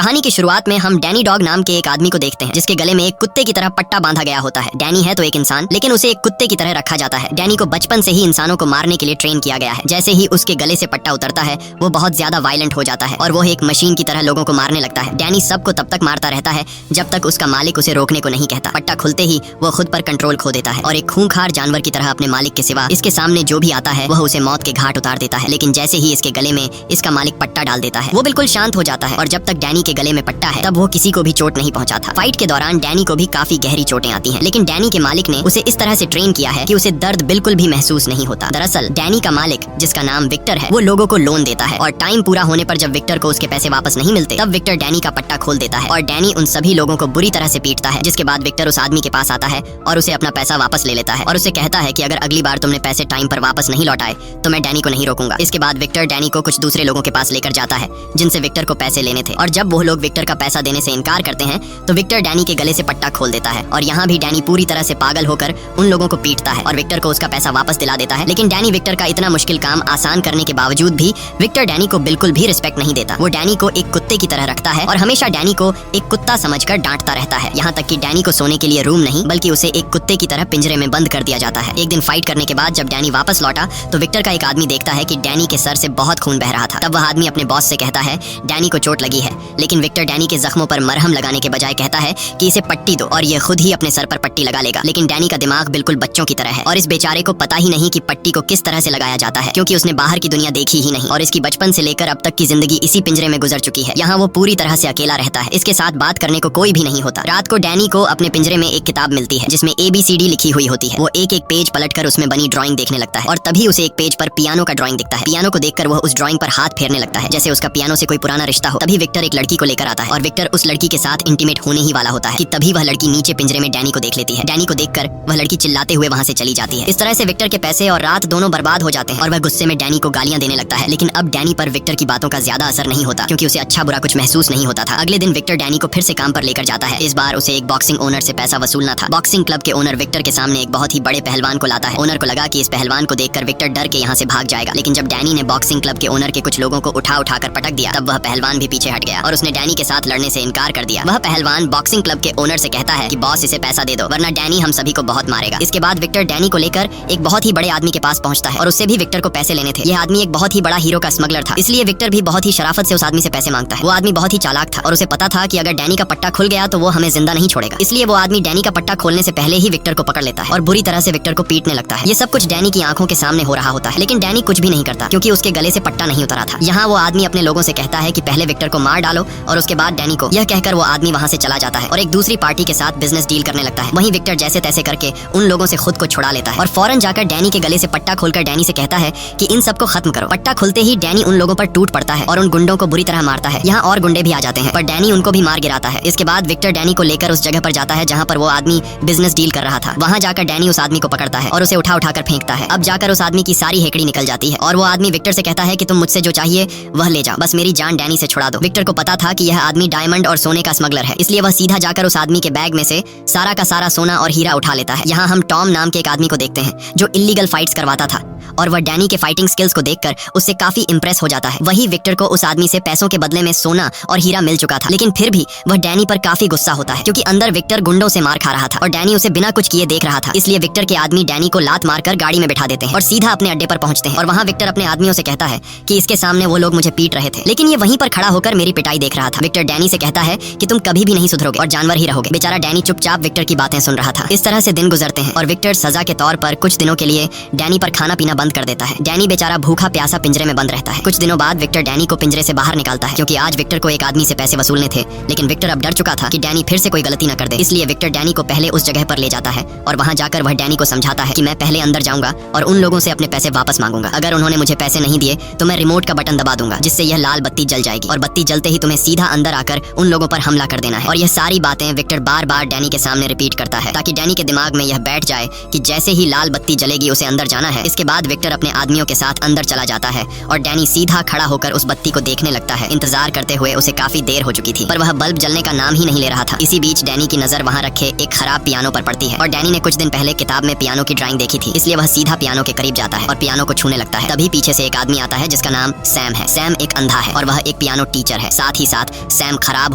कहानी की शुरुआत में हम डैनी डॉग नाम के एक आदमी को देखते हैं जिसके गले में एक कुत्ते की तरह पट्टा बांधा गया होता है। डैनी है तो एक इंसान, लेकिन उसे एक कुत्ते की तरह रखा जाता है। डैनी को बचपन से ही इंसानों को मारने के लिए ट्रेन किया गया है। जैसे ही उसके गले से पट्टा उतरता है वो बहुत ज्यादा वायलेंट हो जाता है और वो एक मशीन की तरह लोगों को मारने लगता है। डैनी सबको तब तक मारता रहता है जब तक उसका मालिक उसे रोकने को नहीं कहता। पट्टा खुलते ही वो खुद पर कंट्रोल खो देता है और एक खूंखार जानवर की तरह अपने मालिक के सिवा इसके सामने जो भी आता है वह उसे मौत के घाट उतार देता है। लेकिन जैसे ही इसके गले में इसका मालिक पट्टा डाल देता है वो बिल्कुल शांत हो जाता है और जब तक डैनी के गले में पट्टा है तब वो किसी को भी चोट नहीं पहुंचाता। फाइट के दौरान डैनी को भी काफी गहरी चोटें आती हैं, लेकिन डैनी के मालिक ने उसे इस तरह से ट्रेन किया है कि उसे दर्द बिल्कुल भी महसूस नहीं होता। दरअसल डैनी का मालिक, जिसका नाम विक्टर है, वो लोगों को लोन देता है और टाइम पूरा होने पर जब विक्टर को उसके पैसे वापस नहीं मिलते तब विक्टर डैनी का पट्टा खोल देता है और डैनी उन सभी लोगों को बुरी तरह से पीटता है। जिसके बाद विक्टर उस आदमी के पास आता है और उसे अपना पैसा वापस ले लेता है और उसे कहता है कि अगर अगली बार तुमने पैसे टाइम पर वापस नहीं लौटाए तो मैं डैनी को नहीं रोकूंगा। इसके बाद विक्टर डैनी को कुछ दूसरे लोगों के पास लेकर जाता है जिनसे विक्टर को पैसे लेने थे और जब वो लोग विक्टर का पैसा देने से इनकार करते हैं तो विक्टर डैनी के गले से पट्टा खोल देता है और यहाँ भी डैनी पूरी तरह से पागल होकर उन लोगों को पीटता है और विक्टर को उसका पैसा वापस दिला देता है। लेकिन डैनी विक्टर का इतना मुश्किल काम आसान करने के बावजूद भी विक्टर डैनी को बिल्कुल भी रिस्पेक्ट नहीं देता। वो डैनी को एक कुत्ते की तरह रखता है और हमेशा डैनी को एक कुत्ता समझकर डांटता रहता है। यहाँ तक कि डैनी को सोने के लिए रूम नहीं बल्कि उसे एक कुत्ते की तरह पिंजरे में बंद कर दिया जाता है। एक दिन फाइट करने के बाद जब डैनी वापस लौटा तो विक्टर का एक आदमी देखता है कि डैनी के सर से बहुत खून बह रहा था। तब वह आदमी अपने बॉस से कहता है डैनी को चोट लगी है, लेकिन विक्टर डैनी के जख्मों पर मरहम लगाने के बजाय कहता है कि इसे पट्टी दो और ये खुद ही अपने सर पर पट्टी लगा लेगा। लेकिन डैनी का दिमाग बिल्कुल बच्चों की तरह है और इस बेचारे को पता ही नहीं कि पट्टी को किस तरह से लगाया जाता है, क्योंकि उसने बाहर की दुनिया देखी ही नहीं और इसकी बचपन से लेकर अब तक की जिंदगी इसी पिंजरे में गुजर चुकी है। यहाँ वो पूरी तरह से अकेला रहता है। इसके साथ बात करने को कोई भी नहीं होता। रात को डैनी को अपने पिंजरे में एक किताब मिलती है जिसमें ABCD लिखी हुई होती है। वो एक एक पेज पलटकर उसमें बनी ड्राइंग देखने लगता है और तभी उसे एक पेज पर पियानो का ड्राइंग दिखता है। पियानो को देखकर वह उस ड्राइंग पर हाथ फेरने लगता है जैसे उसका पियानो से कोई पुराना रिश्ता हो। तभी विक्टर एक लड़की को लेकर आता है और विक्टर उस लड़की के साथ इंटीमेट होने ही वाला होता है कि तभी वह लड़की नीचे पिंजरे में डैनी को देख लेती है। डैनी को देखकर वह लड़की चिल्लाते हुए वहां से चली जाती है। इस तरह से विक्टर के पैसे और रात दोनों बर्बाद हो जाते हैं और वह गुस्से में डैनी को गालियां देने लगता है। लेकिन अब डैनी पर विक्टर की बातों का ज्यादा असर नहीं होता क्योंकि उसे अच्छा बुरा कुछ महसूस नहीं होता था। अगले दिन विक्टर डैनी को फिर से काम पर लेकर जाता है। इस बार उसे एक बॉक्सिंग ओनर से पैसा वसूलना था। बॉक्सिंग क्लब के ओनर विक्टर के सामने एक बहुत ही बड़े पहलवान को लाता है। ओनर को लगा कि इस पहलवान को देखकर विक्टर डर के यहाँ से भाग जाएगा, लेकिन जब डैनी ने बॉक्सिंग क्लब के ओनर के कुछ लोगों को उठाकर पटक दिया तब वह पहलवान भी पीछे हट गया और उसने डैनी के साथ लड़ने से इनकार कर दिया। वह पहलवान बॉक्सिंग क्लब के ओनर से कहता है कि बॉस इसे पैसा दे दो वरना डैनी हम सभी को बहुत मारेगा। इसके बाद विक्टर डैनी को लेकर एक बहुत ही बड़े आदमी के पास पहुंचता है और उससे भी विक्टर को पैसे लेने थे। यह आदमी एक बहुत ही बड़ा हीरो का स्मगलर था, इसलिए विक्टर भी बहुत ही शराफत से उस आदमी से पैसे मांगता है। वो आदमी बहुत ही चालाक था और उसे पता था कि अगर डैनी का पट्टा खुल गया तो वो हमें जिंदा नहीं छोड़ेगा, इसलिए वो आदमी डैनी का पट्टा खोलने से पहले ही विक्टर को पकड़ लेता है और बुरी तरह से विक्टर को पीटने लगता है। ये सब कुछ डैनी की आंखों के सामने हो रहा होता है, लेकिन डैनी कुछ भी नहीं करता क्योंकि उसके गले से पट्टा नहीं उतरा था। यहाँ वो आदमी अपने लोगों से कहता है कि पहले विक्टर को मार डालो और उसके बाद डैनी को। यह कहकर वो आदमी वहाँ से चला जाता है और एक दूसरी पार्टी के साथ बिजनेस डील करने लगता है। वहीं विक्टर जैसे तैसे करके उन लोगों से खुद को छुड़ा लेता है और फौरन जाकर डैनी के गले से पट्टा खोलकर डैनी से कहता है कि इन सबको खत्म करो। पट्टा खुलते ही डैनी उन लोगों पर टूट पड़ता है और उन गुंडों को बुरी तरह मारता है। यहाँ और गुंडे भी आ जाते हैं पर डैनी उनको भी मार गिराता है। इसके बाद विक्टर डैनी को लेकर उस जगह पर जाता है जहाँ पर वो आदमी बिजनेस डील कर रहा था। वहाँ जाकर डैनी उस आदमी को पकड़ता है और उसे उठाकर फेंकता है। अब जाकर उस आदमी की सारी हेकड़ी निकल जाती है और वो आदमी विक्टर से कहता है कि तुम मुझसे जो चाहिए वह ले जाओ, बस मेरी जान डैनी से छुड़ा दो। विक्टर को पता था कि यह आदमी डायमंड और सोने का स्मगलर है, इसलिए वह सीधा जाकर उस आदमी के बैग में से सारा का सारा सोना और हीरा उठा लेता है। यहाँ हम टॉम नाम के एक आदमी को देखते हैं जो इल्लीगल फाइट्स करवाता था और वह डैनी के फाइटिंग स्किल्स को देखकर उससे काफी इंप्रेस हो जाता है। वही विक्टर को उस आदमी से पैसों के बदले में सोना और हीरा मिल चुका था, लेकिन फिर भी वह डैनी पर काफी गुस्सा होता है क्योंकि अंदर विक्टर गुंडों से मार खा रहा था और डैनी उसे बिना कुछ किए देख रहा था। इसलिए विक्टर के आदमी डैनी को लात मारकर गाड़ी में बिठा देते हैं और सीधा अपने अड्डे पर पहुंचते हैं और वहाँ विक्टर अपने आदमियों से कहता है कि इसके सामने वो लोग मुझे पीट रहे थे, लेकिन ये वहीं पर खड़ा होकर मेरी पिटाई देख रहा था। विक्टर डैनी से कहता है कि तुम कभी भी नहीं सुधरोगे और जानवर ही रहोगे। बेचारा डैनी चुपचाप विक्टर की बातें सुन रहा था। इस तरह से दिन गुजरते हैं और विक्टर सजा के तौर पर कुछ दिनों के लिए डैनी पर खाना पीना बंद कर देता है। डैनी बेचारा भूखा प्यासा पिंजरे में बंद रहता है। कुछ दिनों बाद विक्टर डैनी को पिंजरे से बाहर निकालता है क्योंकि आज विक्टर को एक आदमी से पैसे वसूलने थे, लेकिन विक्टर अब डर चुका था कि डैनी फिर से कोई गलती न कर दे। इसलिए विक्टर डैनी को पहले उस जगह पर ले जाता है और वहाँ जाकर वह डैनी को समझाता है कि मैं पहले अंदर जाऊंगा और उन लोगों से अपने पैसे वापस मांगूंगा। अगर उन्होंने मुझे पैसे नहीं दिए तो मैं रिमोट का बटन दबा दूंगा जिससे यह लाल बत्ती जल जाएगी और बत्ती जलते ही तुम्हें सीधा अंदर आकर उन लोगों पर हमला कर देना है। और यह सारी बातें विक्टर बार बार डैनी के सामने रिपीट करता है ताकि डैनी के दिमाग में यह बैठ जाए कि जैसे ही लाल बत्ती जलेगी उसे अंदर जाना है। इसके बाद विक्टर अपने आदमियों के साथ अंदर चला जाता है और डैनी सीधा खड़ा होकर उस बत्ती को देखने लगता है। इंतजार करते हुए उसे काफी देर हो चुकी थी पर वह बल्ब जलने का नाम ही नहीं ले रहा था। इसी बीच डैनी की नजर वहाँ रखे एक खराब पियानो पर पड़ती है और डैनी ने कुछ दिन पहले किताब में पियानो की ड्राइंग देखी थी, इसलिए वह सीधा पियानो के करीब जाता है और पियानो को छूने लगता है। तभी पीछे से एक आदमी आता है जिसका नाम सैम है। सैम एक अंधा है और वह एक पियानो टीचर है। साथ ही साथ सैम खराब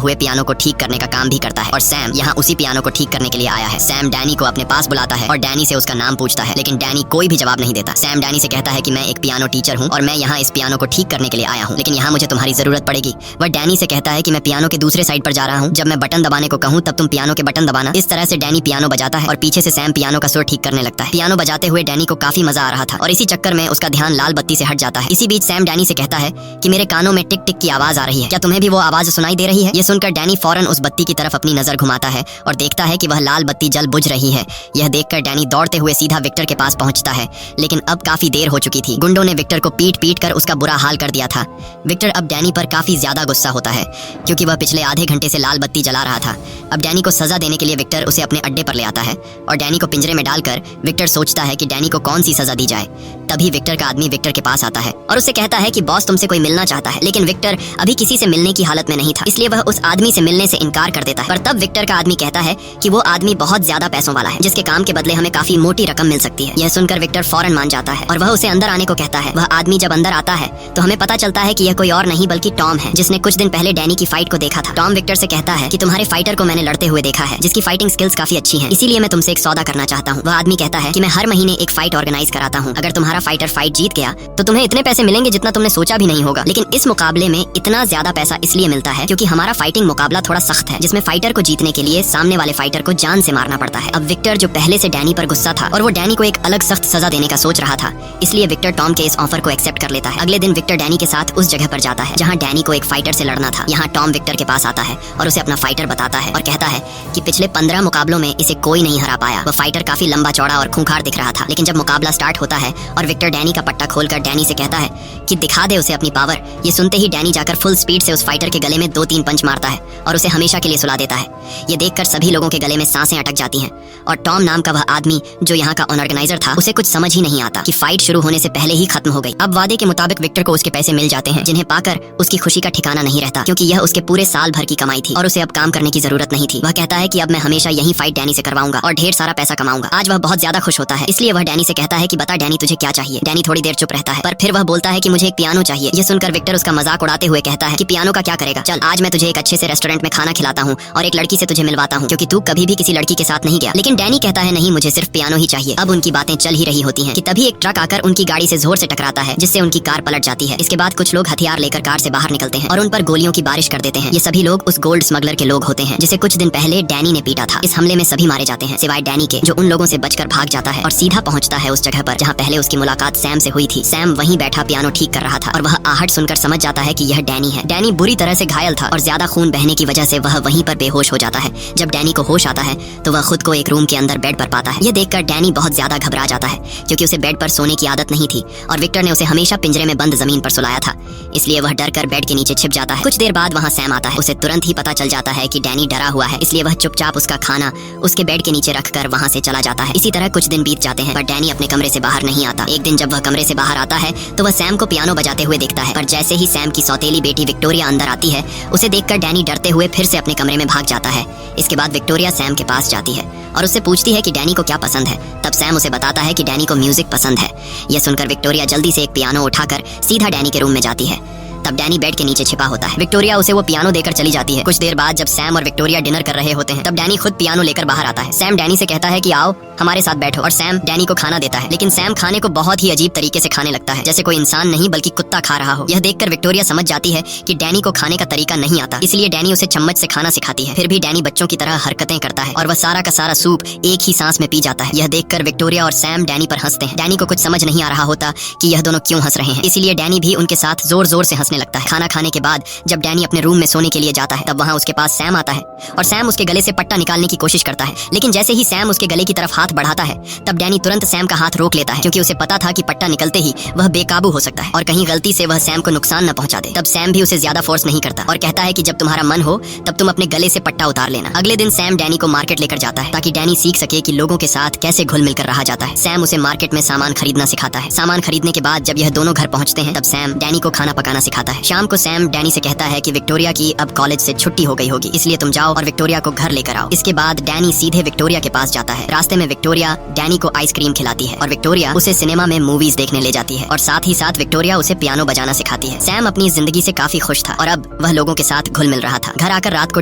हुए पियानो को ठीक करने का काम भी करता है और सैम यहाँ उसी पियानो को ठीक करने के लिए आया है। सैम डैनी को अपने पास बुलाता है और डैनी से उसका नाम पूछता है, लेकिन डैनी कोई भी जवाब नहीं देता। सैम डैनी से कहता है कि मैं एक पियानो टीचर हूँ और मैं यहाँ इस पियानो को ठीक करने के लिए आया हूँ, लेकिन यहाँ मुझे तुम्हारी जरूरत पड़ेगी। वह डैनी से कहता है कि मैं पियानो के दूसरे साइड पर जा रहा हूँ, जब मैं बटन दबाने को कहूँ तब तुम पियानो के बटन दबाना। इस तरह से डैनी पियानो बजाता है और पीछे से सैम पियानो का सुर ठीक करने लगता है। पियानो बजाते हुए डैनी को काफी मजा आ रहा था और इसी चक्कर में उसका ध्यान लाल बत्ती से हट जाता है। इसी बीच सैम डैनी से कहता है कि मेरे कानों में टिक टिक की आवाज आ रही है, क्या तुम्हें भी वो आवाज सुनाई दे रही है? ये सुनकर डैनी फौरन उस बत्ती की तरफ अपनी नजर घुमाता है और देखता है कि वह लाल बत्ती जल बुझ रही है। यह देखकर डैनी दौड़ते हुए सीधा विक्टर के पास पहुंचता है, लेकिन अब काफी देर हो चुकी थी। गुंडों ने विक्टर को पीट पीट कर उसका बुरा हाल कर दिया था। विक्टर अब डैनी पर काफी ज्यादा गुस्सा होता है क्योंकि वह पिछले आधे घंटे से लाल बत्ती जला रहा था। अब डैनी को सजा देने के लिए विक्टर उसे अपने अड्डे पर ले आता है और डैनी को पिंजरे में डालकर विक्टर सोचता है कि डैनी को कौन सी सजा दी जाए। तभी विक्टर का आदमी विक्टर के पास आता है और उससे कहता है कि बॉस तुमसे कोई मिलना चाहता है, लेकिन विक्टर अभी किसी से मिलने की हालत में नहीं था, इसलिए वह उस आदमी से मिलने से इनकार कर देता है। पर तब विक्टर का आदमी कहता है कि वो आदमी बहुत ज्यादा पैसों वाला है, जिसके काम के बदले हमें काफी मोटी रकम मिल सकती है। यह सुनकर विक्टर फौरन मान जाता है और वह उसे अंदर आने को कहता है। वह आदमी जब अंदर आता है तो हमें पता चलता है कि यह कोई और नहीं बल्कि टॉम है, जिसने कुछ दिन पहले डैनी की फाइट को देखा था। टॉम विक्टर से कहता है कि तुम्हारे फाइटर को मैंने लड़ते हुए देखा है, जिसकी फाइटिंग स्किल्स काफी अच्छी है, इसीलिए मैं तुमसे एक सौदा करना चाहता हूँ। वह आदमी कहता है कि मैं हर महीने एक फाइट ऑर्गेनाइज कराता हूँ, अगर तुम्हारा फाइटर फाइट जीत गया तो तुम्हें इतने पैसे मिलेंगे जितना तुमने सोचा भी नहीं होगा। लेकिन इस मुकाबले में इतना ज्यादा पैसा इसलिए मिलता है क्योंकि हमारा फाइटिंग मुकाबला थोड़ा सख्त है, जिसमें फाइटर को जीतने के लिए सामने वाले फाइटर को जान से मारना पड़ता है। अब विक्टर जो पहले से डैनी पर गुस्सा था और वो डैनी को एक अलग सख्त सजा देने का सोच रहा था, इसलिए विक्टर टॉम के इस ऑफर को एक्सेप्ट कर लेता है। अगले दिन विक्टर डैनी के साथ उस जगह पर जाता है जहाँ डैनी को एक फाइटर से लड़ना था। यहाँ टॉम विक्टर के पास आता है और उसे अपना फाइटर बताता है और कहता है कि पिछले 15 मुकाबलों में इसे कोई नहीं हरा पाया। वह फाइटर काफी लंबा चौड़ा और खूंखार दिख रहा था, लेकिन जब मुकाबला स्टार्ट होता है और विक्टर डैनी का पट्टा खोलकर डैनी से कहता है कि दिखा दे उसे अपनी पावर, ये सुनते ही डैनी जाकर फुल स्पीड से उस फाइटर के गले में 2-3 पंच मारता है और उसे हमेशा के लिए सुला देता है। ये देखकर सभी लोगों के गले में सांसें अटक जाती हैं और टॉम नाम का वह आदमी जो यहाँ का ऑर्गेनाइजर था, उसे कुछ समझ ही नहीं आता कि फाइट शुरू होने से पहले ही खत्म हो गई। अब वादे के मुताबिक विक्टर को उसके पैसे मिल जाते हैं, जिन्हें पाकर उसकी खुशी का ठिकाना नहीं रहता क्योंकि यह उसके पूरे साल भर की कमाई थी और उसे अब काम करने की जरूरत नहीं थी। वह कहता है कि अब मैं हमेशा यही फाइट डैनी से करवाऊंगा और ढेर सारा पैसा कमाऊंगा। आज वह बहुत ज्यादा खुश होता है, इसलिए वह डैनी से कहता है कि बता डैनी तुझे क्या चाहिए। डैनी थोड़ी देर चुप रहता है पर फिर वह बोलता है कि मुझे एक पियानो चाहिए। यह सुनकर विक्टर उसका मजाक उड़ाते हुए कहता है कि पियानो का क्या करेगा, चल आज मैं तुझे एक अच्छे से रेस्टोरेंट में खाना खिलाता हूँ और एक लड़की से तुझे मिलवाता हूँ क्योंकि तू कभी भी किसी लड़की के साथ नहीं गया। लेकिन डैनी कहता है नहीं, मुझे सिर्फ पियानो ही चाहिए। अब उनकी बातें चल ही रही होती हैं कि तभी एक ट्रक आकर उनकी गाड़ी से जोर से टकराता है, जिससे उनकी कार पलट जाती है। इसके बाद कुछ लोग हथियार लेकर कार से बाहर निकलते हैं और उन पर गोलियों की बारिश कर देते हैं। ये सभी लोग उस गोल्ड स्मगलर के लोग होते हैं जिसे कुछ दिन पहले डैनी ने पीटा था। इस हमले में सभी मारे जाते हैं सिवाय डैनी के, जो उन लोगों से बचकर भाग जाता है और सीधा पहुंचता है उस जगह पर जहाँ पहले उसकी मुलाकात सैम से हुई थी। सैम वहीं बैठा पियानो ठीक कर रहा था और वह आहट सुनकर समझ जाता है कि यह डैनी है। डैनी बुरी तरह से घायल था और ज्यादा खून बहने की वजह से वह वहीं पर बेहोश हो जाता है। जब डैनी को होश आता है तो वह खुद को एक रूम के अंदर बेड पर पाता है। यह देखकर डैनी बहुत ज्यादा घबरा जाता है क्योंकि उसे बेड पर सोने की आदत नहीं थी और विक्टर ने उसे हमेशा पिंजरे में बंद जमीन पर सुलाया था, इसलिए वह डर कर बेड के नीचे छिप जाता है। कुछ देर बाद वहाँ सैम आता है। उसे तुरंत ही पता चल जाता है कि डैनी डरा हुआ है, इसलिए वह चुपचाप उसका खाना उसके बेड के नीचे रखकर वहाँ से चला जाता है। इसी तरह कुछ दिन बीत जाते हैं पर डैनी अपने कमरे से बाहर नहीं आता। एक दिन जब वह कमरे से बाहर आता है तो वह सैम को पियानो बजाते हुए देखता है, पर जैसे ही सैम की सौतेली बेटी विक्टोरिया अंदर आती है, उसे देखकर डैनी डरते हुए फिर से अपने कमरे में भाग जाता है। इसके बाद विक्टोरिया सैम के पास जाती है और उससे पूछती है कि डैनी को क्या पसंद है। तब सैम उसे बताता है कि डैनी को म्यूजिक पसंद है। यह सुनकर विक्टोरिया जल्दी से एक पियानो उठाकर सीधा डैनी के रूम में जाती है। तब डैनी बेड के नीचे छिपा होता है। विक्टोरिया उसे वो पियानो देकर चली जाती है। कुछ देर बाद जब सैम और विक्टोरिया डिनर कर रहे होते हैं तब डैनी खुद पियानो लेकर बाहर आता है। सैम डैनी से कहता है कि आओ हमारे साथ बैठो और सैम डैनी को खाना देता है, लेकिन सैम खाने को बहुत ही अजीब तरीके से खाने लगता है, जैसे कोई इंसान नहीं बल्कि कुत्ता खा रहा हो। यह देखकर विक्टोरिया समझ जाती है कि डैनी को खाने का तरीका नहीं आता, इसलिए डैनी उसे चम्मच से खाना सिखाती है। फिर भी डैनी बच्चों की तरह हरकतें करता है और वह सारा का सारा सूप एक ही सांस में पी जाता है। यह देखकर विक्टोरिया और सैम डैनी पर हंसते हैं। डैनी को कुछ समझ नहीं आ रहा होता कि यह दोनों क्यों हंस रहे हैं, इसीलिए डैनी भी उनके साथ जोर जोर से हंसने लगता है। खाना खाने के बाद जब डैनी अपने रूम में सोने के लिए जाता है तब वहाँ उसके पास सैम आता है और सैम उसके गले से पट्टा निकालने की कोशिश करता है, लेकिन जैसे ही सैम उसके गले की तरफ हाथ बढ़ाता है तब डैनी तुरंत सैम का हाथ रोक लेता है क्योंकि उसे पता था कि पट्टा निकलते ही वह बेकाबू हो सकता है और कहीं गलती से वह सैम को नुकसान न पहुंचा दे। तब सैम भी उसे ज्यादा फोर्स नहीं करता और कहता है कि जब तुम्हारा मन हो तब तुम अपने गले से पट्टा उतार लेना। अगले दिन सैम डैनी को मार्केट लेकर जाता है ताकि डैनी सीख सके कि लोगों के साथ कैसे घुल मिलकर रहा जाता है। सैम उसे मार्केट में सामान खरीदना सिखाता है। सामान खरीदने के बाद जब यह दोनों घर पहुंचते हैं तब सैम डैनी को खाना पकाना सिखाता है। आता है। शाम को सैम डैनी से कहता है कि विक्टोरिया की अब कॉलेज से छुट्टी हो गई होगी, इसलिए तुम जाओ और विक्टोरिया को घर लेकर आओ। इसके बाद डैनी सीधे विक्टोरिया के पास जाता है। रास्ते में विक्टोरिया डैनी को आइसक्रीम खिलाती है और विक्टोरिया उसे सिनेमा में मूवीज देखने ले जाती है और साथ ही साथ विक्टोरिया उसे पियानो बजाना सिखाती है। सैम अपनी जिंदगी से काफी खुश था और अब वह लोगों के साथ घुल मिल रहा था। घर आकर रात को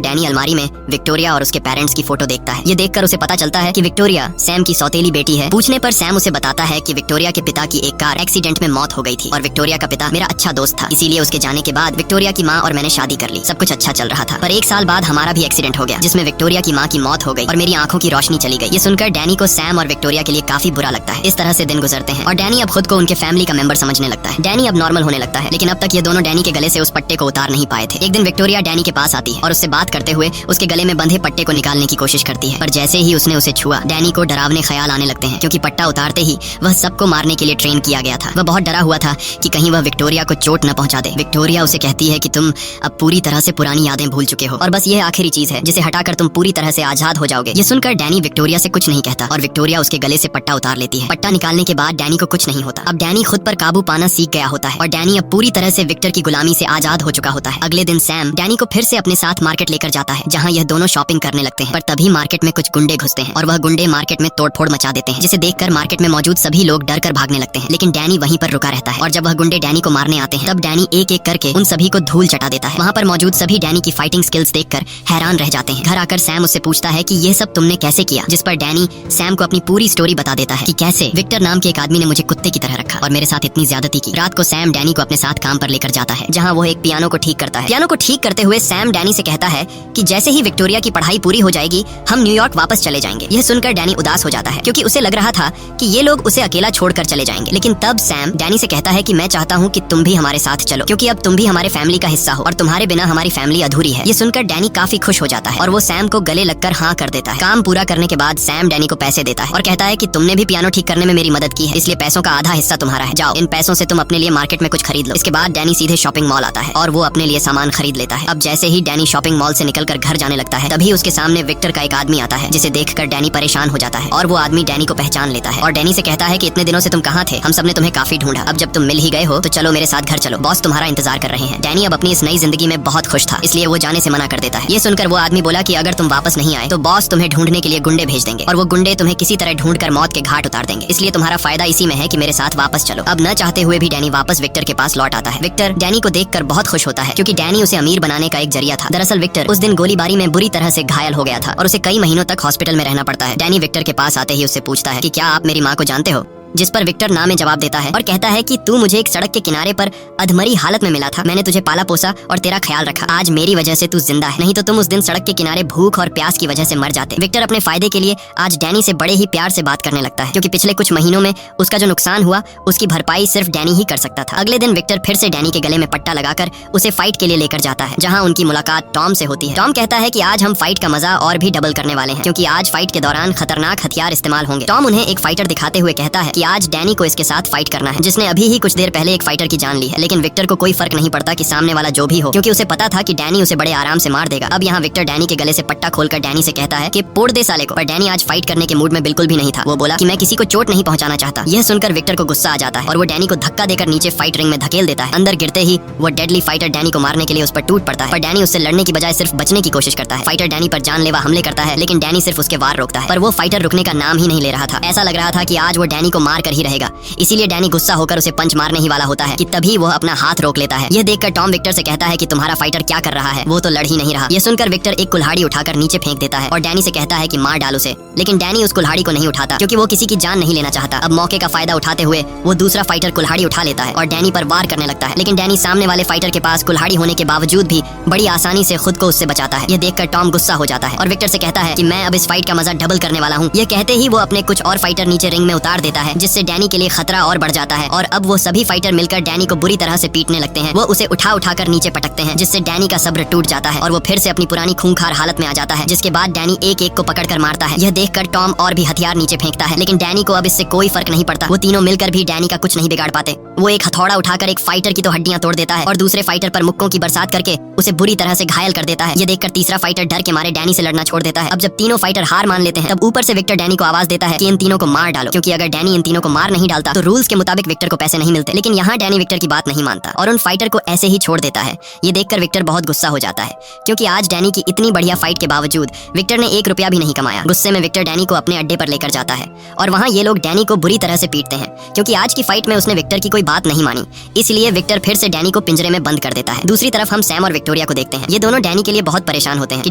डैनी अलमारी में विक्टोरिया और उसके पेरेंट्स की फोटो देखता है। ये देखकर उसे पता चलता है कि विक्टोरिया सैम की सौतेली बेटी है। पूछने पर सैम उसे बताता है कि विक्टोरिया के पिता की एक कार एक्सीडेंट में मौत हो गई थी और विक्टोरिया का पिता मेरा अच्छा दोस्त था, इसीलिए उसके जाने के बाद विक्टोरिया की माँ और मैंने शादी कर ली। सब कुछ अच्छा चल रहा था, पर 1 साल बाद हमारा भी एक्सीडेंट हो गया जिसमें विक्टोरिया की माँ की मौत हो गई और मेरी आंखों की रोशनी चली गई। ये सुनकर डैनी को सैम और विक्टोरिया के लिए काफी बुरा लगता है। इस तरह से दिन गुजरते हैं और डैनी अब खुद को उनके फैमिली का मेंबर समझने लगता है। डैनी अब नॉर्मल होने लगता है, लेकिन अब तक ये दोनों डैनी के गले से उस पट्टे को उतार नहीं पाए थे। एक दिन विक्टोरिया डैनी के पास आती है और उससे बात करते हुए उसके गले में बंधे पट्टे को निकालने की कोशिश करती है, पर जैसे ही उसने उसे छुआ डैनी को डरावने ख्याल आने लगते हैं, क्योंकि पट्टा उतारते ही वह सबको मारने के लिए ट्रेन किया गया था। वह बहुत डरा हुआ था कि कहीं वह विक्टोरिया को चोट न पहुंचा दे। विक्टोरिया उसे कहती है कि तुम अब पूरी तरह से पुरानी यादें भूल चुके हो और बस यह आखिरी चीज है जिसे हटाकर तुम पूरी तरह से आजाद हो जाओगे। ये सुनकर डैनी विक्टोरिया से कुछ नहीं कहता और विक्टोरिया उसके गले से पट्टा उतार लेती है। पट्टा निकालने के बाद डैनी को कुछ नहीं होता। अब डैनी खुद पर काबू पाना सीख गया होता है और डैनी अब पूरी तरह से विक्टर की गुलामी से आजाद हो चुका होता है। अगले दिन सैम डैनी को फिर से अपने साथ मार्केट लेकर जाता है, जहाँ यह दोनों शॉपिंग करने लगते हैं। पर तभी मार्केट में कुछ गुंडे घुसते हैं और वह गुंडे मार्केट में तोड़फोड़ मचा देते हैं, जिसे देखकर मार्केट में मौजूद सभी लोग डर कर भागने लगते हैं। लेकिन डैनी वहीं पर रुका रहता है और जब वह गुंडे डैनी को मारने आते हैं तब डैनी एक एक करके उन सभी को धूल चटा देता है। वहाँ पर मौजूद सभी डैनी की फाइटिंग स्किल्स देखकर हैरान रह जाते हैं। घर आकर सैम उससे पूछता है कि ये सब तुमने कैसे किया, जिस पर डैनी सैम को अपनी पूरी स्टोरी बता देता है कि कैसे विक्टर नाम के एक आदमी ने मुझे कुत्ते की तरह रखा और मेरे साथ इतनी ज्यादती की। रात को सैम डैनी को अपने साथ काम पर लेकर जाता है, जहाँ वो एक पियानो को ठीक करता है। पियानो को ठीक करते हुए सैम डैनी से कहता है कि जैसे ही विक्टोरिया की पढ़ाई पूरी हो जाएगी हम न्यूयॉर्क वापस चले जाएंगे। यह सुनकर डैनी उदास हो जाता है, क्योंकि उसे लग रहा था कि ये लोग उसे अकेला छोड़कर चले जाएंगे। लेकिन तब सैम डैनी से कहता है कि मैं चाहता हूँ कि तुम भी हमारे साथ चलो, क्योंकि अब तुम भी हमारे फैमिली का हिस्सा हो और तुम्हारे बिना हमारी फैमिली अधूरी है। ये सुनकर डैनी काफी खुश हो जाता है और वो सैम को गले लगकर हाँ कर देता है। काम पूरा करने के बाद सैम डैनी को पैसे देता है और कहता है कि तुमने भी पियानो ठीक करने में मेरी मदद की है, इसलिए पैसों का आधा हिस्सा तुम्हारा है। जाओ इन पैसों से तुम अपने लिए मार्केट में कुछ खरीद लो। इसके बाद डैनी सीधे शॉपिंग मॉल आता है और वो अपने लिए सामान खरीद लेता है। अब जैसे ही डैनी शॉपिंग मॉल से निकलकर घर जाने लगता है तभी उसके सामने विक्टर का एक आदमी आता है, जिसे देखकर डैनी परेशान हो जाता है और वो आदमी डैनी को पहचान लेता है और डैनी से कहता है कि इतने दिनों से तुम कहाँ थे, हम सबने तुम्हें काफी ढूंढा। अब जब तुम मिल ही गए हो तो चलो मेरे साथ घर चलो, बॉस तुम्हारा इंतजार कर रहे हैं। डैनी अब अपनी इस नई जिंदगी में बहुत खुश था, इसलिए वो जाने से मना कर देता है। ये सुनकर वो आदमी बोला कि अगर तुम वापस नहीं आए तो बॉस तुम्हें ढूंढने के लिए गुंडे भेज देंगे और वो गुंडे तुम्हें किसी तरह ढूंढकर मौत के घाट उतार देंगे, इसलिए तुम्हारा फायदा इसी में है कि मेरे साथ वापस चलो। अब न चाहते हुए भी डैनी वापस विक्टर के पास लौट आता है। विक्टर डैनी को देखकर बहुत खुश होता है, क्योंकि डैनी उसे अमीर बनाने का एक जरिया था। दरअसल विक्टर उस दिन गोलीबारी में बुरी तरह से घायल हो गया था और उसे कई महीनों तक हॉस्पिटल में रहना पड़ता है। डैनी विक्टर के पास आते ही उससे पूछता है कि क्या आप मेरी माँ को जानते हो, जिस पर विक्टर ना में जवाब देता है और कहता है कि तू मुझे एक सड़क के किनारे पर अधमरी हालत में मिला था, मैंने तुझे पाला पोसा और तेरा ख्याल रखा, आज मेरी वजह से तू जिंदा है, नहीं तो तुम उस दिन सड़क के किनारे भूख और प्यास की वजह से मर जाते। विक्टर अपने फायदे के लिए आज डैनी से बड़े ही प्यार से बात करने लगता है, क्योंकि पिछले कुछ महीनों में उसका जो नुकसान हुआ उसकी भरपाई सिर्फ डैनी ही कर सकता था। अगले दिन विक्टर फिर से डैनी के गले में पट्टा लगाकर उसे फाइट के लिए लेकर जाता है, जहाँ उनकी मुलाकात टॉम से होती है। टॉम कहता है कि आज हम फाइट का मजा और भी डबल करने वाले हैं, क्योंकि आज फाइट के दौरान खतरनाक हथियार इस्तेमाल होंगे। टॉम उन्हें एक फाइटर दिखाते हुए कहता है कि आज डैनी को साथ फाइट करना है, जिसने अभी ही कुछ देर पहले एक फाइटर की जान ली है। लेकिन विक्टर को कोई फर्क नहीं पड़ता कि सामने वाला जो भी हो, क्योंकि उसे पता था कि डैनी उसे बड़े आराम से मार देगा। अब यहाँ विक्टर डैनी के गले से पट्टा खोलकर डैनी से कहता है कि पोड़ दे साले को। पर डैनी आज फाइट करने के मूड में बिल्कुल भी नहीं था। वो बोला कि मैं किसी को चोट नहीं पहुंचाना चाहता। यह सुनकर विक्टर को गुस्सा आ जाता है और वो डैनी को धक्का देकर नीचे फाइट रिंग में धकेल देता है। अंदर गिरते ही वो डेडली फाइटर डैनी को मारने के लिए उस पर टूट पड़ता है, पर डैनी उससे लड़ने की बजाय सिर्फ बचने की कोशिश करता है। फाइटर डैनी पर जानलेवा हमले करता है, लेकिन डैनी सिर्फ उसके वार रोकता है, पर वो फाइटर रुकने का नाम ही नहीं ले रहा था। ऐसा लग रहा था कि आज वो डैनी को मार कर ही रहेगा, इसीलिए डैनी गुस्सा होकर उसे पंच मारने ही वाला होता है कि तभी वो अपना हाथ रोक लेता है। यह देखकर टॉम विक्टर से कहता है कि तुम्हारा फाइटर क्या कर रहा है, वो तो लड़ ही नहीं रहा। यह सुनकर विक्टर एक कुल्हाड़ी उठाकर नीचे फेंक देता है और डैनी से कहता है कि मार डाल उसे, लेकिन डैनी उस कुल्हाड़ी को नहीं उठाता, क्योंकि वो किसी की जान नहीं लेना चाहता। अब मौके का फायदा उठाते हुए वो दूसरा फाइटर कुल्हाड़ी उठा लेता है और डैनी पर वार करने लगता है, लेकिन डैनी सामने वाले फाइटर के पास कुल्हाड़ी होने के बावजूद भी बड़ी आसानी से खुद को उससे बचाता है। यह देखकर टॉम गुस्सा हो जाता है और विक्टर से कहता है कि मैं अब इस फाइट का मजा डबल करने वाला हूँ। यह कहते ही वो अपने कुछ और फाइटर नीचे रिंग में उतार देता है, जिससे डैनी के लिए खतरा और बढ़ जाता है और अब वो सभी फाइटर मिलकर डैनी को बुरी तरह से पीटने लगते हैं। वो उसे उठा उठाकर नीचे पटकते हैं, जिससे डैनी का सब्र टूट जाता है और वो फिर से अपनी पुरानी खूंखार हालत में आ जाता है, जिसके बाद डैनी एक एक को पकड़कर मारता है। यह देखकर टॉम और भी हथियार नीचे फेंकता है, लेकिन डैनी को अब इससे कोई फर्क नहीं पड़ता। वो तीनों मिलकर भी डैनी का कुछ नहीं बिगाड़ पाते। वो एक हथौड़ा उठाकर एक फाइटर की तो हड्डियां तोड़ देता है और दूसरे फाइटर पर मुक्कों की बरसात करके उसे बुरी तरह से घायल कर देता है। ये देखकर तीसरा फाइटर डर के मारे डैनी से लड़ना छोड़ देता है। अब जब तीनों फाइटर हार मान लेते हैं तब ऊपर से विक्टर डैनी को आवाज देता है कि इन तीनों को मार डालो, क्योंकि अगर डैनी इन तीनों को मार नहीं डालता तो रूल्स के मुताबिक विक्टर को पैसे नहीं मिलते। लेकिन यहाँ डैनी विक्टर की बात नहीं मानता और उन फाइटर को ऐसे ही छोड़ देता है। ये देखकर विक्टर बहुत गुस्सा हो जाता है क्योंकि आज डैनी की इतनी बढ़िया फाइट के बावजूद विक्टर ने 1 रुपया भी नहीं कमाया। गुस्से में विक्टर डैनी को अपने अड्डे पर लेकर जाता है और वहाँ ये लोग डैनी को बुरी तरह से पीटते हैं क्योंकि आज की फाइट में उसने विक्टर की कोई बात नहीं मानी। इसलिए विक्टर फिर से डैनी को पिंजरे में बंद कर देता है। दूसरी तरफ हम सैम और विक्टोरिया को देखते हैं। ये दोनों डैनी के लिए बहुत परेशान होते हैं कि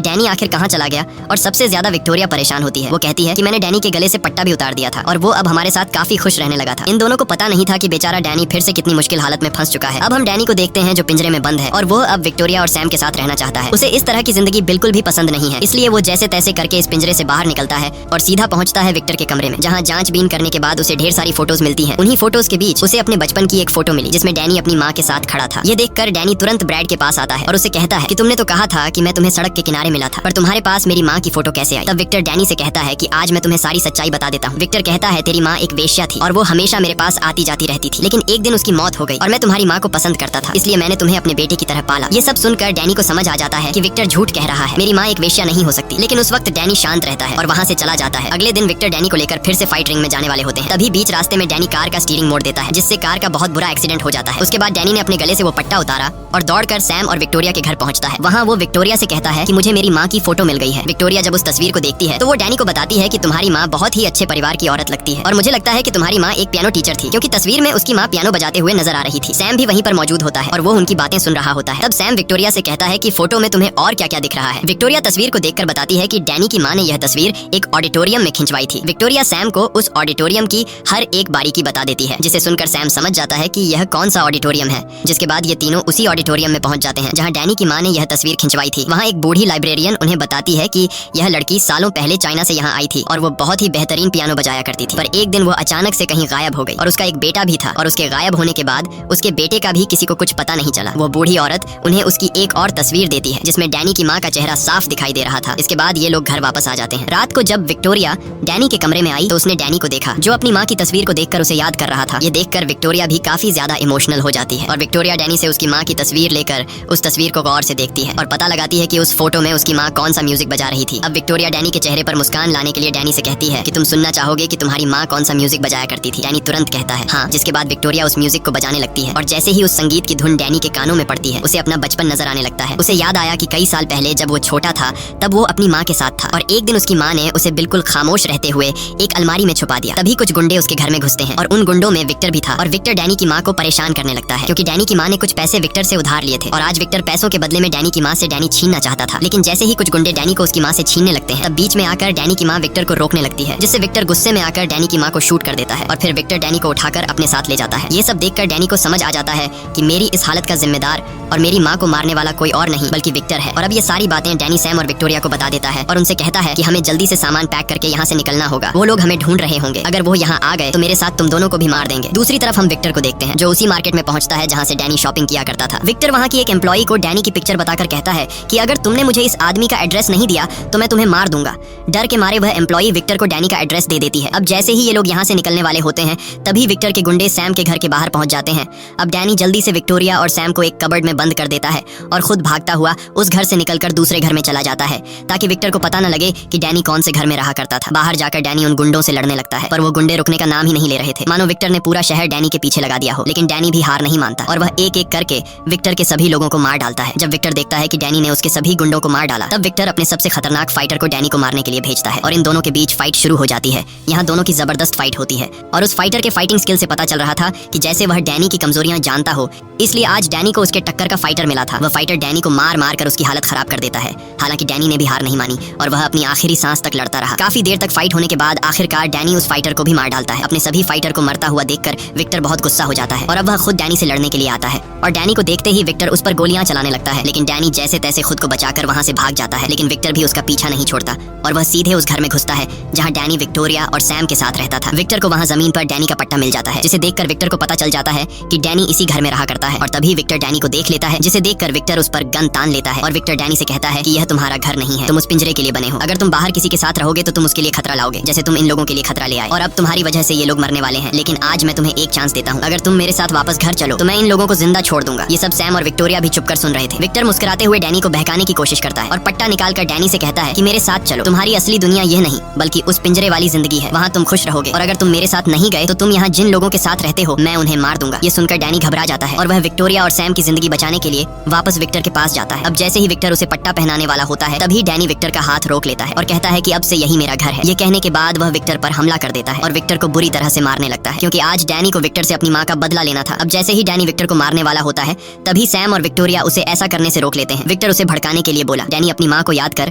डैनी आखिर कहाँ चला गया और सबसे ज्यादा विक्टोरिया परेशान होती है। वो कहती है कि मैंने डैनी के गले से पट्टा भी उतार दिया था और वो अब हमारे साथ काफी खुश रहने लगा था। इन दोनों को पता नहीं था कि बेचारा डैनी फिर से कितनी मुश्किल हालत में फंस चुका है। अब हम डैनी को देखते हैं जो पिंजरे में बंद है और वो अब विक्टोरिया और सैम के साथ रहना चाहता है। उसे इस तरह की जिंदगी बिल्कुल भी पसंद नहीं है, इसलिए वो जैसे तैसे करके इस पिंजरे से बाहर निकलता है और सीधा पहुंचता है विक्टर के कमरे में, जहां जांचबीन करने के बाद उसे ढेर सारी फोटोज मिलती हैं। उन्हीं फोटोज के बीच उसे अपने बचपन की एक फोटो मिली जिसमें डैनी अपनी माँ के साथ खड़ा था। ये देखकर डैनी तुरंत ब्रैड के पास आता है और उसे कहता है कि तुमने तो कहा था कि मैं तुम्हें सड़क के किनारे मिला था, पर तुम्हारे पास मेरी माँ की फोटो कैसे आई? तब विक्टर डैनी से कहता है कि आज मैं तुम्हें सारी सच्चाई बता देता हूँ। विक्टर कहता है तेरी माँ एक वेश्या थी और वो हमेशा मेरे पास आती जाती रहती थी, लेकिन एक दिन उसकी मौत हो गई और मैं तुम्हारी माँ को पसंद करता था, इसलिए मैंने तुम्हें अपने बेटे की तरह पाला। ये सब सुनकर डैनी को समझ आ जाता है कि विक्टर झूठ कह रहा है, मेरी माँ एक वेश्या नहीं हो सकती। लेकिन उस वक्त डैनी शांत रहता है और वहाँ से चला जाता है। अगले दिन विक्टर डैनी को लेकर फिर से फाइट रिंग में जाने वाले होते हैं। तभी बीच रास्ते में डैनी कार का स्टीयरिंग मोड़ देता है जिससे कार का बहुत बुरा एक्सीडेंट हो जाता है। उसके बाद डैनी ने अपने गले से वो पट्टा उतारा और दौड़कर सैम और विक्टोरिया के घर पहुंचता है। वहाँ वो विक्टोरिया से कहता है कि मुझे मेरी माँ की फोटो मिल गई है। विक्टोरिया जब उस तस्वीर को देखती है तो वो डैनी को बताती है कि तुम्हारी माँ बहुत ही अच्छे परिवार की औरत लगती है और मुझे लगता है कि तुम्हारी माँ एक पियानो टीचर थी, क्योंकि तस्वीर में उसकी माँ पियानो बजाते हुए नजर आ रही थी। सैम भी वहीं पर मौजूद होता है और वो उनकी बातें सुन रहा होता है। तब सैम विक्टोरिया से कहता है कि फोटो में तुम्हें और क्या क्या दिख रहा है। विक्टोरिया तस्वीर को देखकर बताती है कि डैनी की माँ ने यह तस्वीर एक ऑडिटोरियम में खिंचवाई थी। विक्टोरिया सैम को उस ऑडिटोरियम की हर एक बारीकी बता देती है, जिसे सुनकर सैम समझ जाता है कि यह कौन सा ऑडिटोरियम है। जिसके बाद ये तीनों उसी ऑडिटोरियम में पहुंच जाते हैं जहां डैनी की माँ ने यह तस्वीर खिंचवाई थी। वहां एक बूढ़ी लाइब्रेरियन उन्हें बताती है कि यह लड़की सालों पहले चाइना से यहाँ आई थी और वो बहुत ही बेहतरीन पियानो बजाया करती थी, पर एक दिन वो अचानक से कहीं गायब हो गई और उसका एक बेटा भी था और उसके गायब होने के बाद उसके बेटे का भी किसी को कुछ पता नहीं चला। वो बूढ़ी औरत उन्हें उसकी एक और तस्वीर देती है जिसमें डैनी की माँ का चेहरा साफ दिखाई दे रहा था। इसके बाद ये लोग घर वापस आ जाते हैं। रात को जब विक्टोरिया डैनी के कमरे में आई तो उसने डैनी को देखा जो अपनी माँ की तस्वीर को देखकर उसे याद कर रहा था। ये देखकर विक्टोरिया भी काफी ज्यादा इमोशनल हो जाती है और विक्टोरिया डैनी से उसकी माँ की तस्वीर लेकर उस तस्वीर को गौर से देखती है और पता लगाती है कि उस फोटो में उसकी माँ कौन सा म्यूजिक बजा रही थी। अब विक्टोरिया डैनी के चेहरे पर मुस्कान लाने के लिए डैनी से कहती है कि तुम सुनना चाहोगे कि तुम्हारी माँ कौन सा म्यूजिक बजाया करती थी? डैनी तुरंत कहता है हाँ। जिसके बाद विक्टोरिया उस म्यूजिक को बजाने लगती है और जैसे ही उस संगीत की धुन डैनी के कानों में पड़ती है उसे अपना बचपन नजर आने लगता है। उसे याद आया कि कई साल पहले जब वो छोटा था तब वो अपनी माँ के साथ था और एक दिन उसकी माँ ने उसे बिल्कुल खामोश रहते हुए एक अलमारी में छुपा दिया। तभी कुछ गुंडे उसके घर में घुसते हैं और उन गुंडों में विक्टर भी था और विक्टर डैनी की माँ को परेशान करने लगता है क्योंकि डैनी की माँ ने कुछ पैसे विक्टर से उधार लिए थे और आज विक्टर पैसों के बदले में डैनी की माँ से डैनी छीनना चाहता था। लेकिन जैसे ही कुछ गुंडे डैनी को उसकी माँ से छीनने लगते हैं तब बीच में आकर डैनी की माँ विक्टर को रोकने लगती है, जिससे विक्टर गुस्से में आकर डैनी की माँ को शूट कर देता है और फिर विक्टर डैनी को उठाकर अपने साथ ले जाता है। ये सब देखकर डैनी को समझ आ जाता है कि मेरी इस हालत का जिम्मेदार और मेरी माँ को मारने वाला कोई और नहीं बल्कि विक्टर है। और अब ये सारी बातें डैनी सैम और विक्टोरिया को बता देता है और उनसे कहता है कि हमें जल्दी से सामान पैक करके यहाँ से निकलना होगा। वो लोग हमें ढूंढ रहे होंगे, अगर वो यहाँ आ गए तो मेरे साथ तुम दोनों को भी मार देंगे। दूसरी तरफ हम विक्टर को देखते हैं जो उसी मार्केट में पहुंचता है जहाँ से डैनी शॉपिंग किया करता था। विक्टर वहाँ की एक एम्प्लॉई को डैनी की पिक्चर बताकर कहता है कि अगर तुमने मुझे इस आदमी का एड्रेस नहीं दिया तो मैं तुम्हें मार दूंगा। डर के मारे वह एम्प्लॉई विक्टर को डैनी का एड्रेस दे देती है। अब जैसे ही ये लोग यहाँ से निकलने वाले होते हैं तभी विक्टर के गुंडे सैम के घर के बाहर पहुंच जाते हैं। अब डैनी जल्दी से विक्टोरिया और सैम को एक कबर्ड में बंद कर देता है और खुद भागता हुआ उस घर से निकलकर दूसरे घर में चला जाता है ताकि विक्टर को पता न लगे कि डैनी कौन से घर में रहा करता था। बाहर जाकर डैनी उन गुंडों से लड़ने लगता है पर वो गुंडे रुकने का नाम ही नहीं ले रहे थे, मानो विक्टर ने पूरा शहर डैनी के पीछे लगा दिया हो। लेकिन डैनी भी हार नहीं मानता और वह एक एक करके विक्टर के सभी लोगों को मार डालता है। जब विक्टर देखता है कि डैनी ने उसके सभी गुंडों को मार डाला तब विक्टर अपने सबसे खतरनाक फाइटर को डैनी को मारने के लिए भेजता है और इन दोनों के बीच फाइट शुरू हो जाती है। यहाँ दोनों की जबरदस्त फाइट होती है और उस फाइटर के फाइटिंग स्किल से पता चल रहा था कि जैसे वह डैनी की कमजोरियां जानता हो, इसलिए आज डैनी को उसके टक्कर का फाइटर मिला था। वह फाइटर डैनी को मार मार कर उसकी हालत खराब कर देता है। हालांकि डैनी ने भी हार नहीं मानी और वह अपनी आखिरी सांस तक लड़ता रहा। काफी देर तक फाइट होने के बाद आखिरकार डैनी उस फाइटर को भी मार डालता है। अपने सभी फाइटर को मरता हुआ देखकर विक्टर बहुत गुस्सा हो जाता है और अब वह खुद डैनी से लड़ने के लिए आता है और डैनी को देखते ही विक्टर उस पर गोलियां चलाने लगता है। लेकिन डैनी जैसे तैसे खुद को बचाकर वहां से भाग जाता है। लेकिन विक्टर भी उसका पीछा नहीं छोड़ता और वह सीधे उस घर में घुसता है जहां डैनी विक्टोरिया और सैम के साथ रहता था। विक्टर को वहां जमीन पर डैनी का पट्टा मिल जाता है जिसे देखकर विक्टर को पता चल जाता है कि डैनी इसी घर में रहा करता है और तभी विक्टर डैनी को देख लेता है, जिसे देखकर विक्टर उस पर गन तान लेता है और विक्टर डैनी से कहता है कि यह तुम्हारा घर नहीं है, तुम उस पिंजरे के लिए बने हो। अगर तुम बाहर किसी के साथ रहोगे तो तुम उसके लिए खतरा लाओगे, जैसे तुम इन लोगों के लिए खतरा ले आए और अब तुम्हारी वजह से ये लोग मरने वाले हैं। लेकिन आज मैं तुम्हें एक चांस देता हूँ, अगर तुम मेरे साथ वापस घर चलो तो मैं इन लोगों को जिंदा छोड़ दूंगा। ये सब सैम और विक्टोरिया भी चुपकर सुन रहे थे। विक्टर मुस्कुराते हुए डैनी को बहकाने की कोशिश करता है और पट्टा निकालकर डैनी से कहता है कि मेरे साथ चलो, तुम्हारी असली दुनिया यह नहीं बल्कि उस पिंजरे वाली जिंदगी है, वहाँ तुम खुश रहोगे और अगर तुम मेरे साथ नहीं गए तो तुम यहाँ जिन लोगों के साथ रहते हो मैं उन्हें मार दूंगा। ये सुनकर डैनी घबरा जाता है और वह विक्टोरिया और सैम की जिंदगी बचाने के लिए वापस विक्टर के पास जाता है। अब जैसे ही विक्टर उसे पट्टा पहनाने वाला होता है तभी डैनी विक्टर का हाथ रोक लेता है और कहता है कि अब से यही मेरा घर है। ये कहने के बाद वह विक्टर पर हमला कर देता है और विक्टर को बुरी तरह से मारने लगता है, क्योंकि आज डैनी को विक्टर से अपनी माँ का बदला लेना था। अब जैसे ही डैनी विक्टर को मारने वाला होता है तभी सैम और विक्टोरिया उसे ऐसा करने से रोक लेते हैं। विक्टर उसे भड़काने के लिए बोला, डैनी अपनी माँ को याद कर,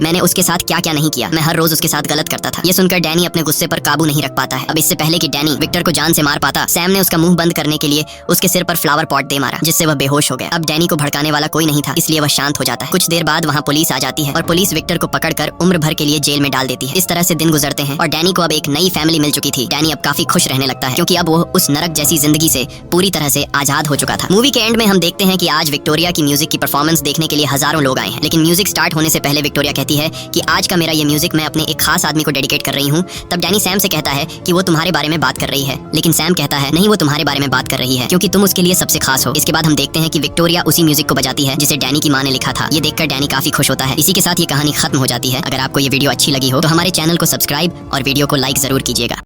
मैंने उसके साथ क्या क्या नहीं किया, मैं हर रोज उसके साथ गलत करता था। ये सुनकर डैनी अपने गुस्से पर काबू नहीं रख पाता है। अब इससे पहले कि डैनी विक्टर को जान से मार पाता, सैम ने उसका मुंह बंद करने के लिए उसके सिर पर फ्लावर पॉट दे मारा, जिससे वह बेहोश हो गया। अब डैनी को भड़काने वाला कोई नहीं था, इसलिए वह शांत हो जाता है। कुछ देर बाद वहाँ पुलिस आ जाती है और पुलिस विक्टर को पकड़कर उम्र भर के लिए जेल में डाल देती है। इस तरह से दिन गुजरते हैं और डैनी को अब एक नई फैमिली मिल चुकी थी। डैनी अब काफी खुश रहने लगता है, क्योंकि अब वो उस नरक जैसी जिंदगी से पूरी तरह से आजाद हो चुका था। मूवी के एंड में हम देखते हैं कि आज विक्टोरिया की म्यूजिक की परफॉर्मेंस देखने के लिए हजारों लोग आए हैं, लेकिन म्यूजिक स्टार्ट होने से पहले विक्टोरिया कहती है कि आज का मेरा ये म्यूजिक मैं अपने एक खास आदमी को डेडिकेट कर रही हूँ। तब डैनी सैम से कहता है कि वो तुम्हारे बारे में बात कर रही है, लेकिन सैम कहता है नहीं, वो तुम्हारे बारे में बात कर रही है क्योंकि तुम उसके लिए सबसे खास हो। इसके बाद हम देखते हैं कि विक्टोरिया उसी म्यूजिक को बजाती है जिसे डैनी की माँ ने लिखा था। ये देखकर डैनी काफी खुश होता है। इसी के साथ ये कहानी खत्म हो जाती है। अगर आपको ये वीडियो अच्छी लगी हो तो हमारे चैनल को सब्सक्राइब और वीडियो को लाइक जरूर कीजिएगा।